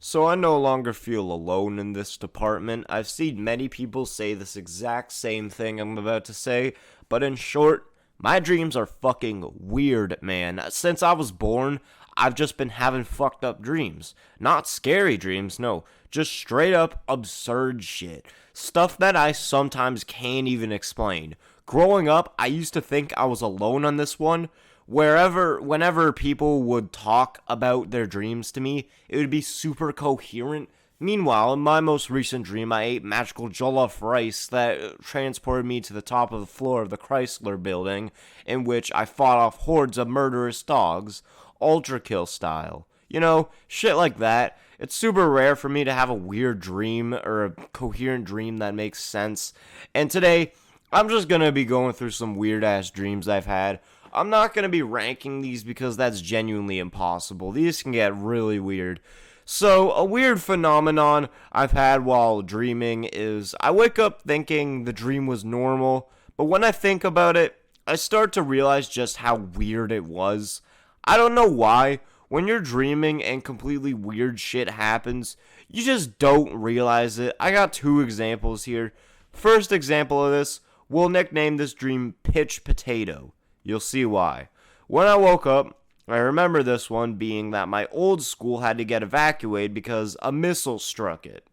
So I no longer feel alone in this department. I've seen many people say this exact same thing I'm about to say, but in short, my dreams are fucking weird, man. Since I was born, I've just been having fucked up dreams. Not scary dreams, no. Just straight up absurd shit. Stuff that I sometimes can't even explain. Growing up, I used to think I was alone on this one. Whenever people would talk about their dreams to me, it would be super coherent. Meanwhile, in my most recent dream, I ate magical jollof rice that transported me to the top of the floor of the Chrysler building, in which I fought off hordes of murderous dogs, ultra kill style. You know, shit like that. It's super rare for me to have a weird dream or a coherent dream that makes sense. And today, I'm just gonna be going through some weird ass dreams I've had. I'm not going to be ranking these because that's genuinely impossible. These can get really weird. So, a weird phenomenon I've had while dreaming is I wake up thinking the dream was normal, but when I think about it, I start to realize just how weird it was. I don't know why. When you're dreaming and completely weird shit happens, you just don't realize it. I got two examples here. First example of this, we'll nickname this dream Pitch Potato. You'll see why. When I woke up, I remember this one being that my old school had to get evacuated because a missile struck it,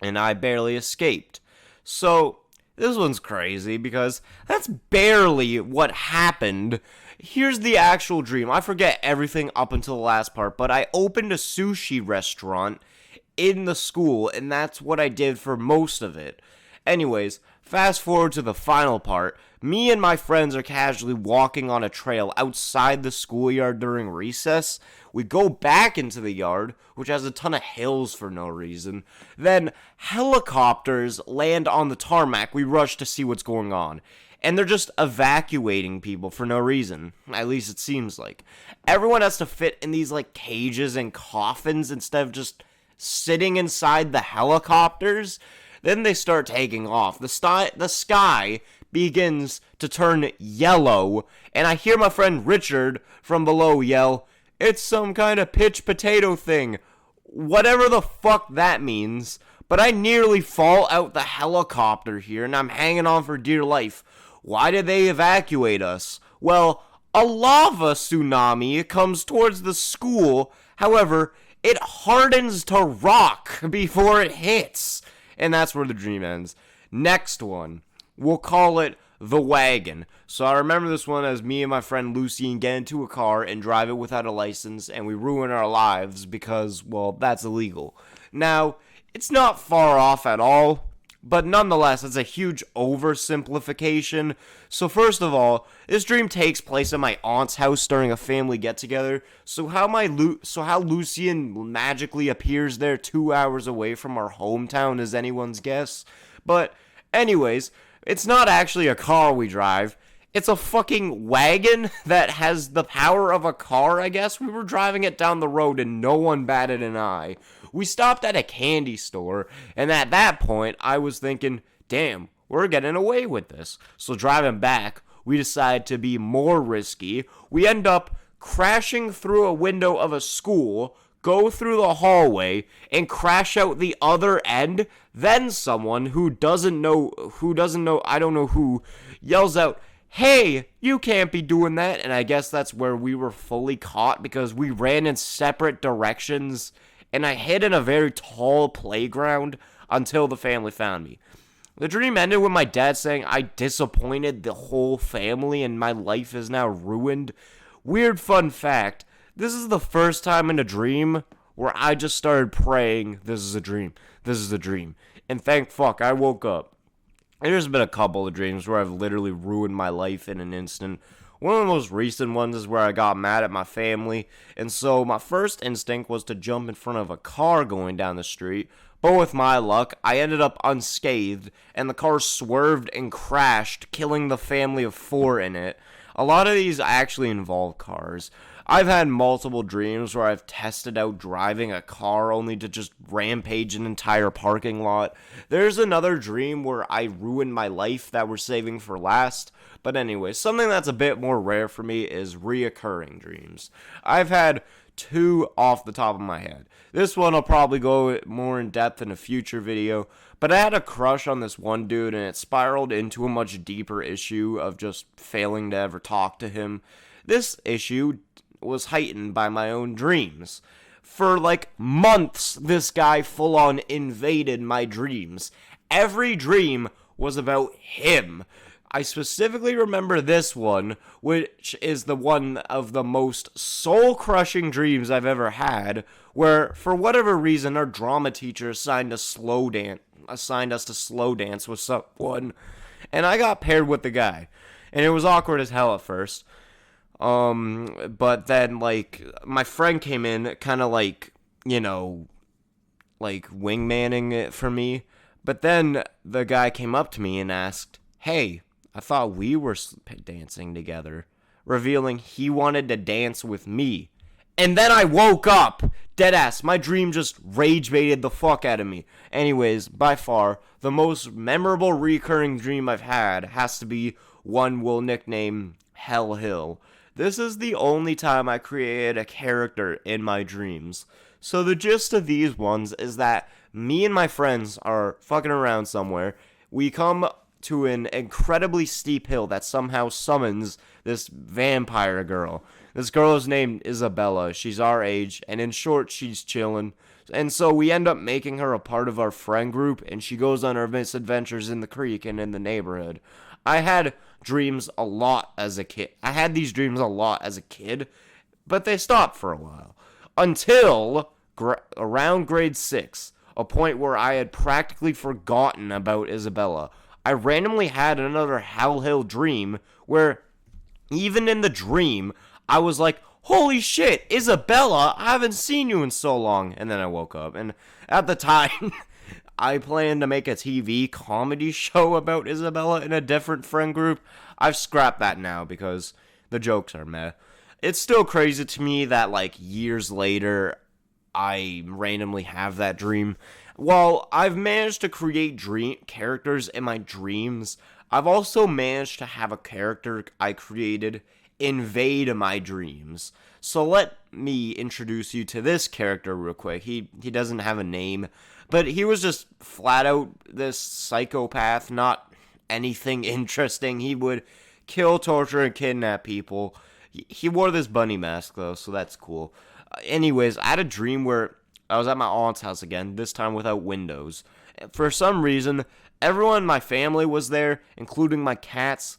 and I barely escaped. So, this one's crazy because that's barely what happened. Here's the actual dream. I forget everything up until the last part, but I opened a sushi restaurant in the school, and that's what I did for most of it. Anyways, fast forward to the final part. Me and my friends are casually walking on a trail outside the schoolyard during recess. We go back into the yard, which has a ton of hills for no reason. Then helicopters land on the tarmac. We rush to see what's going on. And they're just evacuating people for no reason. At least it seems like. Everyone has to fit in these like cages and coffins instead of just sitting inside the helicopters. Then they start taking off. The sky begins to turn yellow, and I hear my friend Richard from below yell, "It's some kind of pitch potato thing." Whatever the fuck that means. But I nearly fall out the helicopter here, and I'm hanging on for dear life. Why did they evacuate us? Well, a lava tsunami comes towards the school. However, it hardens to rock before it hits. And that's where the dream ends. Next one. We'll call it the wagon. So I remember this one as me and my friend Lucy get into a car and drive it without a license, and we ruin our lives because, well, that's illegal. Now, it's not far off at all, but nonetheless, it's a huge oversimplification. So first of all, this dream takes place at my aunt's house during a family get-together. So how Lucian magically appears there 2 hours away from our hometown is anyone's guess. But anyways, it's not actually a car we drive. It's a fucking wagon that has the power of a car, I guess. We were driving it down the road and no one batted an eye. We stopped at a candy store, and at that point, I was thinking, damn, we're getting away with this. So driving back, we decide to be more risky. We end up crashing through a window of a school, go through the hallway, and crash out the other end. Then someone who doesn't know, I don't know who, yells out, "Hey, you can't be doing that." And I guess that's where we were fully caught because we ran in separate directions, and I hid in a very tall playground until the family found me. The dream ended with my dad saying I disappointed the whole family and my life is now ruined. Weird fun fact, this is the first time in a dream where I just started praying, this is a dream, this is a dream. And thank fuck, I woke up. There's been a couple of dreams where I've literally ruined my life in an instant. One of the most recent ones is where I got mad at my family, and so my first instinct was to jump in front of a car going down the street, but with my luck, I ended up unscathed, and the car swerved and crashed, killing the family of 4 in it. A lot of these actually involve cars. I've had multiple dreams where I've tested out driving a car only to just rampage an entire parking lot. There's another dream where I ruined my life that we're saving for last. But anyway, something that's a bit more rare for me is reoccurring dreams. I've had two off the top of my head. This one I'll probably go more in depth in a future video, but I had a crush on this one dude, and it spiraled into a much deeper issue of just failing to ever talk to him. This issue was heightened by my own dreams. For like months, this guy full on invaded my dreams. Every dream was about him. I specifically remember this one, which is the one of the most soul-crushing dreams I've ever had, where, for whatever reason, our drama teacher assigned us to slow dance with someone, and I got paired with the guy, and it was awkward as hell at first. But then, like, my friend came in, kind of like, you know, like, wingmanning it for me, but then the guy came up to me and asked, "Hey, I thought we were dancing together," revealing he wanted to dance with me. And then I woke up. Deadass, my dream just rage-baited the fuck out of me. Anyways, by far, the most memorable recurring dream I've had has to be one we'll nickname Hell Hill. This is the only time I created a character in my dreams. So the gist of these ones is that me and my friends are fucking around somewhere. We come to an incredibly steep hill that somehow summons this vampire girl. This girl is named Isabella. She's our age, and in short, she's chillin'. And so we end up making her a part of our friend group, and she goes on her misadventures in the creek and in the neighborhood. I had dreams a lot as a kid. But they stopped for a while. Until around grade 6, a point where I had practically forgotten about Isabella. I randomly had another Hell Hill dream where, even in the dream, I was like, "Holy shit, Isabella, I haven't seen you in so long." And then I woke up, and at the time, I planned to make a TV comedy show about Isabella in a different friend group. I've scrapped that now because the jokes are meh. It's still crazy to me that, like, years later, I randomly have that dream. While I've managed to create characters in my dreams, I've also managed to have a character I created invade my dreams. So let me introduce you to this character real quick. He doesn't have a name, but he was just flat out this psychopath, not anything interesting. He would kill, torture, and kidnap people. He wore this bunny mask, though, so that's cool. Anyways, I had a dream where I was at my aunt's house again, this time without windows. For some reason, everyone in my family was there, including my cats.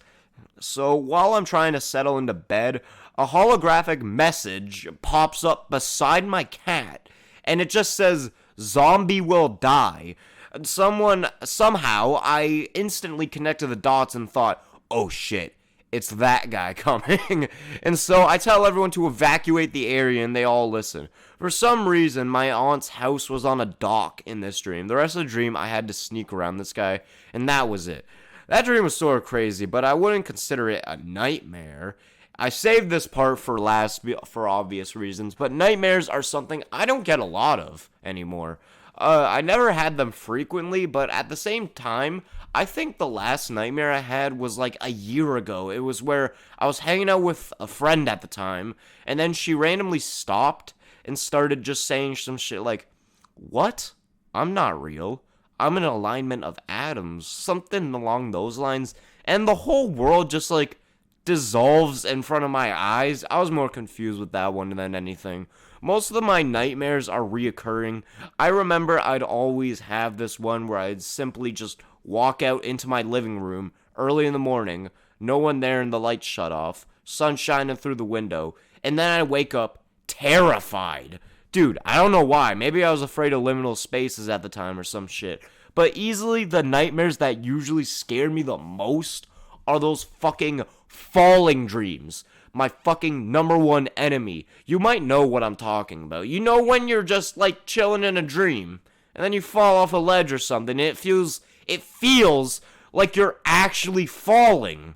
So while I'm trying to settle into bed, a holographic message pops up beside my cat, and it just says, "Zombie will die." Somehow, I instantly connected the dots and thought, "Oh shit, it's that guy coming." And so I tell everyone to evacuate the area, and they all listen. For some reason, my aunt's house was on a dock in this dream. The rest of the dream, I had to sneak around this guy, and that was it. That dream was sort of crazy, but I wouldn't consider it a nightmare. I saved this part for last for obvious reasons, but nightmares are something I don't get a lot of anymore. I never had them frequently, but at the same time, I think the last nightmare I had was like a year ago. It was where I was hanging out with a friend at the time, and then she randomly stopped and started just saying some shit like, "What? I'm not real. I'm an alignment of atoms," something along those lines, and the whole world just like dissolves in front of my eyes. I was more confused with that one than anything. Most of my nightmares are reoccurring. I remember I'd always have this one where I'd simply just walk out into my living room early in the morning, no one there and the lights shut off, sun shining through the window, and then I'd wake up terrified. Dude, I don't know why. Maybe I was afraid of liminal spaces at the time or some shit. But easily the nightmares that usually scare me the most are those fucking falling dreams. My fucking number one enemy. You might know what I'm talking about. You know when you're just like chilling in a dream and then you fall off a ledge or something and it feels like you're actually falling.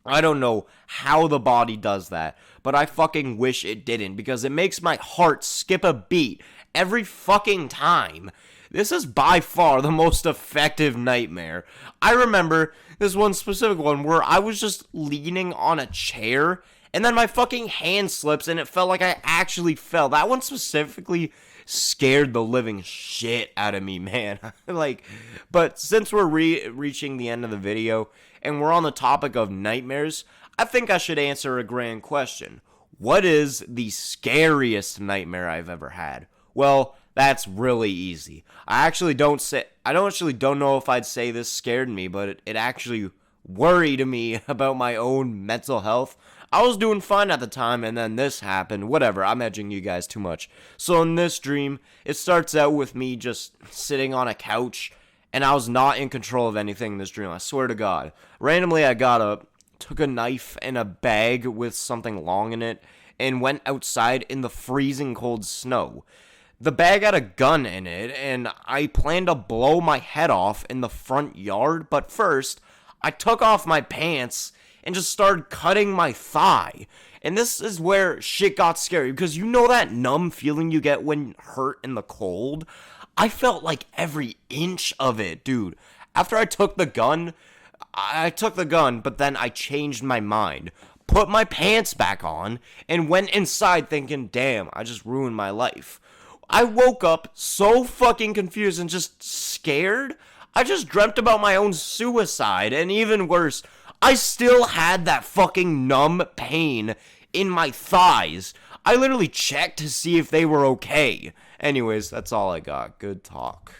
I don't know how the body does that, but I fucking wish it didn't because it makes my heart skip a beat every fucking time. This is by far the most effective nightmare. I remember this one specific one where I was just leaning on a chair and then my fucking hand slips and it felt like I actually fell. That one specifically scared the living shit out of me, man. But since we're reaching the end of the video and we're on the topic of nightmares, I think I should answer a grand question. What is the scariest nightmare I've ever had? Well, that's really easy. I don't know if I'd say this scared me, but it actually worried me about my own mental health. I was doing fine at the time, and then this happened. Whatever, I'm edging you guys too much. So in this dream, it starts out with me just sitting on a couch, and I was not in control of anything in this dream, I swear to God. Randomly, I got up, took a knife and a bag with something long in it, and went outside in the freezing cold snow. The bag had a gun in it, and I planned to blow my head off in the front yard, but first, I took off my pants and just started cutting my thigh. And this is where shit got scary, because you know that numb feeling you get when hurt in the cold? I felt like every inch of it, dude. After I took the gun, but then I changed my mind, put my pants back on, and went inside thinking, damn, I just ruined my life. I woke up so fucking confused and just scared. I just dreamt about my own suicide, and even worse, I still had that fucking numb pain in my thighs. I literally checked to see if they were okay. Anyways, that's all I got. Good talk.